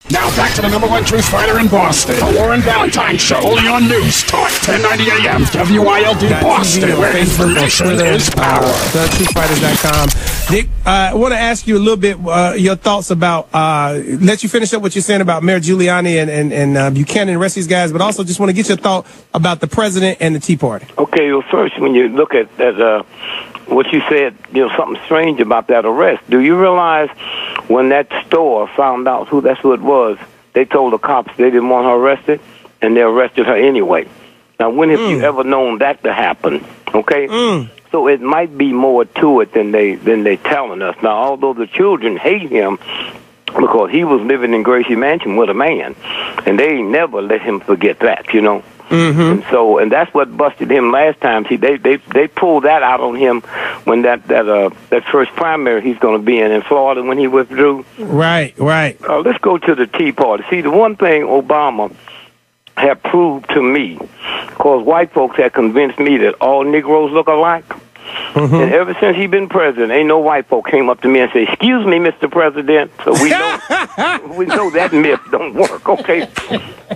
Now back to the #1 truth fighter in Boston, the Warren Ballentine Show, only on NewsTalk, 1090 AM, WILD Boston, where information is power. Truthfighters.com. Dick, I want to ask you a little bit your thoughts about, let you finish up what you're saying about Mayor Giuliani and Buchanan and the rest of these guys, but also just want to get your thought about the president and the Tea Party. Okay, well, first, when you look at what you said, something strange about that arrest. Do you realize when that store found out who it was, they told the cops they didn't want her arrested, and they arrested her anyway. Now, when have you ever known that to happen? Okay? So it might be more to it than they telling us. Now, although the children hate him because he was living in Gracie Mansion with a man, and they ain't never let him forget that, And that's what busted him last time. They pulled that out on him when that first primary he's going to be in Florida when he withdrew. Right. Let's go to the Tea Party. See, the one thing Obama had proved to me, because white folks had convinced me that all Negroes look alike. And ever since he been president, ain't no white folk came up to me and say, "Excuse me, Mr. President." So we know that myth don't work. Okay.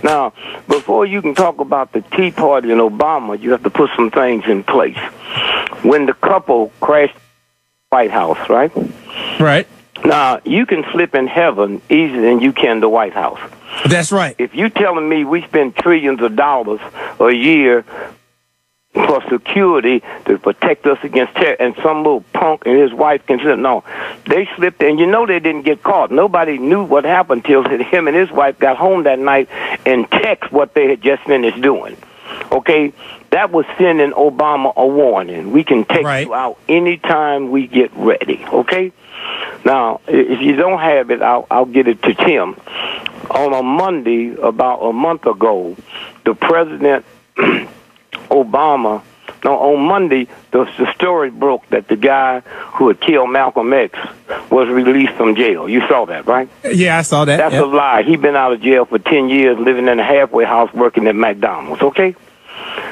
Now, before you can talk about the Tea Party and Obama, you have to put some things in place. When the couple crashed the White House, right? Right. Now, you can slip in heaven easier than you can the White House. That's right. If you telling me we spend trillions of dollars a year for security to protect us against terror, and some little punk and his wife can slip. No, they slipped, and they didn't get caught. Nobody knew what happened till him and his wife got home that night and text what they had just finished doing. Okay? That was sending Obama a warning. We can take you out anytime we get ready. Okay? Now, if you don't have it, I'll get it to Tim. On a Monday, about a month ago, the president... on Monday, the story broke that the guy who had killed Malcolm X was released from jail. You saw that, right? Yeah, I saw that. That's a lie. He'd been out of jail for 10 years, living in a halfway house, working at McDonald's, okay?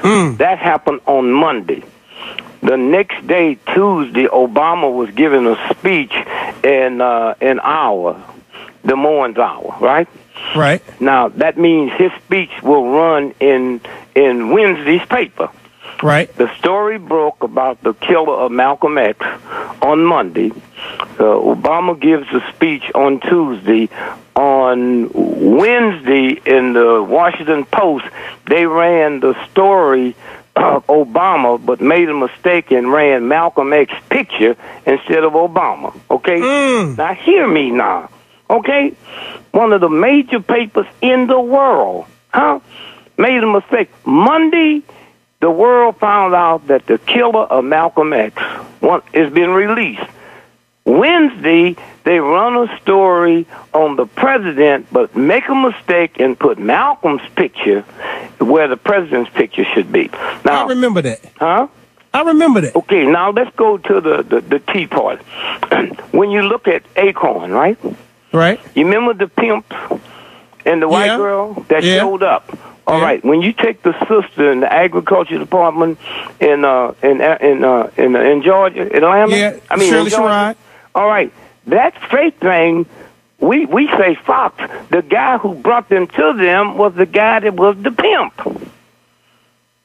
That happened on Monday. The next day, Tuesday, Obama was giving a speech in Des Moines Hour, right? Right. Now, that means his speech will run in Wednesday's paper. Right. The story broke about the killer of Malcolm X on Monday. Obama gives a speech on Tuesday. On Wednesday, in the Washington Post, they ran the story of Obama, but made a mistake and ran Malcolm X's picture instead of Obama. Okay? Now, hear me now. Okay? One of the major papers in the world, made a mistake. Monday, the world found out that the killer of Malcolm X has been released. Wednesday, they run a story on the president, but make a mistake and put Malcolm's picture where the president's picture should be. Now, I remember that. Huh? I remember that. Okay, now let's go to the Tea Party. When you look at Acorn, right? Right. You remember the pimps and the white girl that showed up? All right. When you take the sister in the agriculture department in Georgia, Atlanta, Shirley Sherrod. All right. That fake thing, we say Fox. The guy who brought them to them was the guy that was the pimp.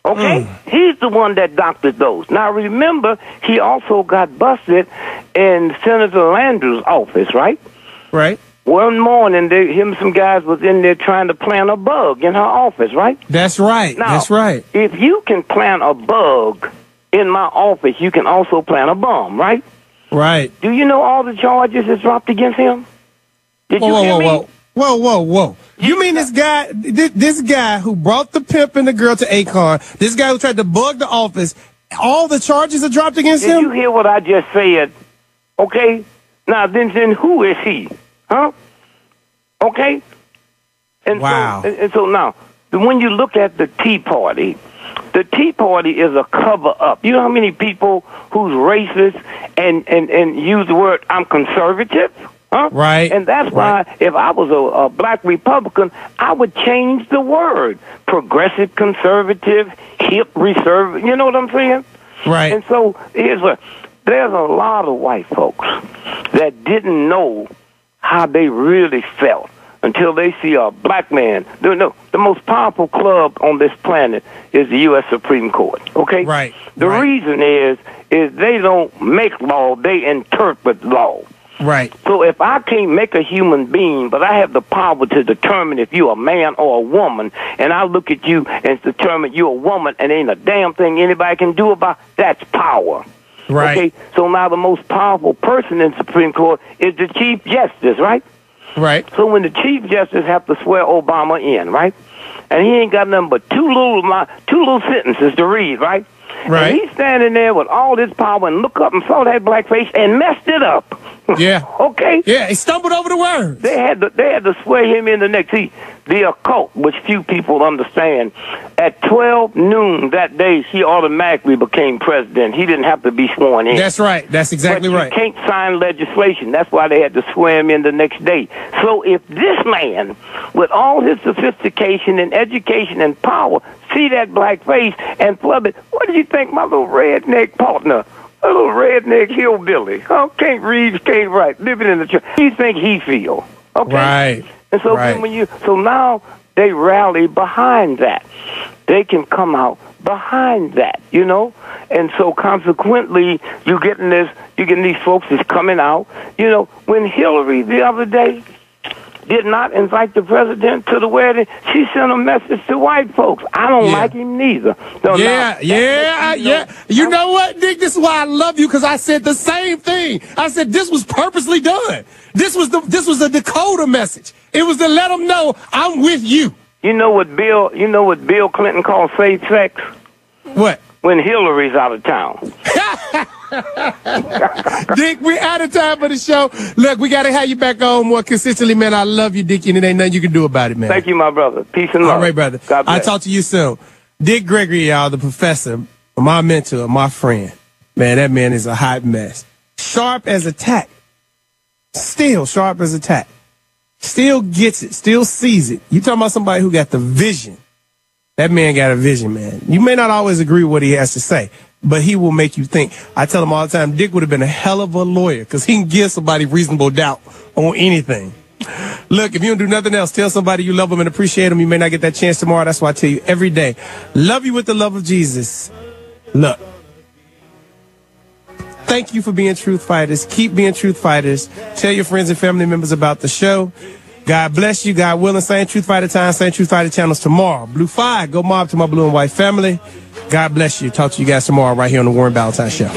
Okay? He's the one that doctored those. Now, remember, he also got busted in Senator Landrieu's office, right? Right. One morning, him and some guys was in there trying to plant a bug in her office, right? That's right. Now, that's right. If you can plant a bug in my office, you can also plant a bomb, right? Right. Do you know all the charges that's dropped against him? Did you hear me? Whoa. You mean this guy who brought the pimp and the girl to Acorn, this guy who tried to bug the office, all the charges are dropped against him? Did you hear what I just said? Okay? Now, then who is he? Huh? Okay? And wow. So now, when you look at the Tea Party is a cover-up. You know how many people who's racist and use the word, I'm conservative? Huh? Right. And that's why if I was a black Republican, I would change the word. Progressive, conservative, hip, reserve. You know what I'm saying? Right. And so there's a lot of white folks that didn't know how they really felt until they see a black man. No, the most powerful club on this planet is the U.S. Supreme Court. Okay? Right. The reason is they don't make law, they interpret law. Right. So if I can't make a human being, but I have the power to determine if you're a man or a woman, and I look at you and determine you're a woman, and ain't a damn thing anybody can do about that's power. Right. Okay. So now the most powerful person in the Supreme Court is the Chief Justice, right? Right. So when the Chief Justice have to swear Obama in, right, and he ain't got nothing but two little sentences to read, right? Right. And he's standing there with all this power and look up and saw that black face and messed it up. Yeah. Okay. Yeah, he stumbled over the words. They had to swear him in the next. See, the occult, which few people understand, at 12 noon that day, he automatically became president. He didn't have to be sworn in. That's right. That's exactly right. He can't sign legislation. That's why they had to swear him in the next day. So if this man, with all his sophistication and education and power, see that black face and flub it, what do you think my little redneck partner, a little redneck hillbilly, can't read, can't write, living in the church, he think he feel? Okay? Right. And so so now they rally behind that. They can come out behind that, you know? And so consequently, you're getting these folks that's coming out. You know, when Hillary the other day did not invite the president to the wedding, she sent a message to white folks. I don't like him neither. So You know what, Dick? This is why I love you, because I said the same thing. I said this was purposely done. This was the Dakota message. It was to let them know I'm with you. You know what Bill Clinton called safe sex? What? When Hillary's out of town. Dick, we're out of time for the show. Look, we got to have you back on more consistently, man. I love you, Dick, and it ain't nothing you can do about it, man. Thank you, my brother. Peace and love. All right, brother. God bless. I'll talk to you soon. Dick Gregory, y'all, the professor, my mentor, my friend. Man, that man is a hot mess. Sharp as a tack. Still sharp as a tack. Still gets it. Still sees it. You talking about somebody who got the vision. That man got a vision, man. You may not always agree with what he has to say, but he will make you think. I tell him all the time, Dick would have been a hell of a lawyer because he can give somebody reasonable doubt on anything. Look, if you don't do nothing else, tell somebody you love them and appreciate them. You may not get that chance tomorrow. That's why I tell you every day, love you with the love of Jesus. Look, thank you for being truth fighters. Keep being truth fighters. Tell your friends and family members about the show. God bless you. God willing. Same Truth Fighter time, same Truth Fighter channels tomorrow. Blue 5, go mob to my blue and white family. God bless you. Talk to you guys tomorrow right here on the Warren Ballentine Show.